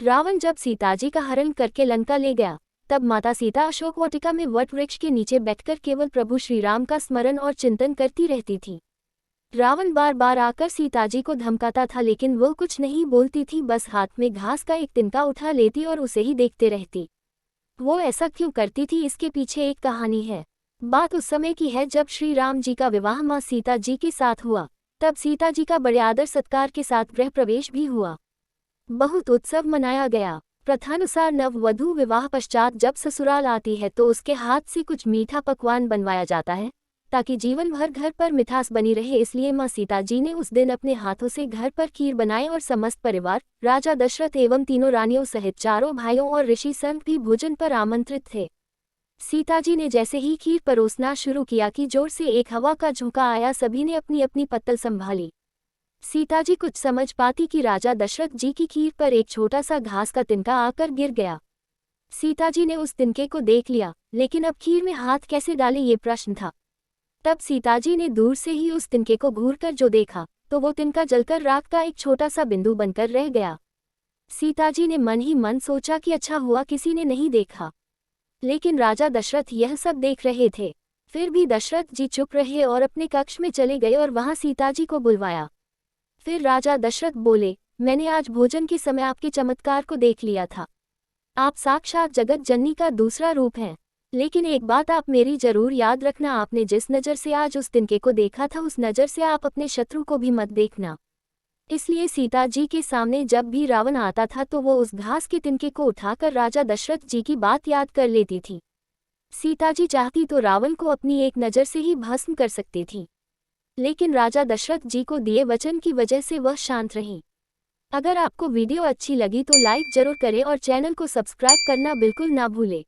रावण जब सीताजी का हरण करके लंका ले गया, तब माता सीता अशोक वाटिका में वट वृक्ष के नीचे बैठकर केवल प्रभु श्रीराम का स्मरण और चिंतन करती रहती थी। रावण बार बार आकर सीताजी को धमकाता था, लेकिन वो कुछ नहीं बोलती थी, बस हाथ में घास का एक तिनका उठा लेती और उसे ही देखते रहती। वो ऐसा क्यों करती थी, इसके पीछे एक कहानी है। बात उस समय की है जब श्री राम जी का विवाह माँ सीता जी के साथ हुआ। तब सीता जी का बड़े आदर सत्कार के साथ गृह प्रवेश भी हुआ। बहुत उत्सव मनाया गया। प्रथानुसार नववधू विवाह पश्चात जब ससुराल आती है तो उसके हाथ से कुछ मीठा पकवान बनवाया जाता है, ताकि जीवन भर घर पर मिठास बनी रहे। इसलिए माँ सीता जी ने उस दिन अपने हाथों से घर पर खीर बनाई और समस्त परिवार, राजा दशरथ एवं तीनों रानियों सहित चारों भाइयों और ऋषि संघ भी भोजन पर आमंत्रित थे। सीताजी ने जैसे ही खीर परोसना शुरू किया कि जोर से एक हवा का झोंका आया। सभी ने अपनी अपनी पत्तल संभाली। सीताजी कुछ समझ पाती कि राजा दशरथ जी की खीर पर एक छोटा सा घास का तिनका आकर गिर गया। सीताजी ने उस तिनके को देख लिया, लेकिन अब खीर में हाथ कैसे डाले ये प्रश्न था। तब सीताजी ने दूर से ही उस तिनके को घूरकर जो देखा, तो वो तिनका जलकर राख का एक छोटा सा बिंदु बनकर रह गया। सीताजी ने मन ही मन सोचा कि अच्छा हुआ किसी ने नहीं देखा। लेकिन राजा दशरथ यह सब देख रहे थे। फिर भी दशरथ जी चुप रहे और अपने कक्ष में चले गए और वहां सीताजी को बुलवाया। फिर राजा दशरथ बोले, मैंने आज भोजन के समय आपके चमत्कार को देख लिया था। आप साक्षात जगत जननी का दूसरा रूप हैं। लेकिन एक बात आप मेरी जरूर याद रखना, आपने जिस नज़र से आज उस तिनके को देखा था, उस नज़र से आप अपने शत्रु को भी मत देखना। इसलिए सीता जी के सामने जब भी रावण आता था तो वो उस घास के तिनके को उठाकर राजा दशरथ जी की बात याद कर लेती थी। सीता जी चाहती तो रावण को अपनी एक नज़र से ही भस्म कर सकती थी, लेकिन राजा दशरथ जी को दिए वचन की वजह से वह शांत रहीं। अगर आपको वीडियो अच्छी लगी तो लाइक जरूर करें और चैनल को सब्सक्राइब करना बिल्कुल ना भूलें।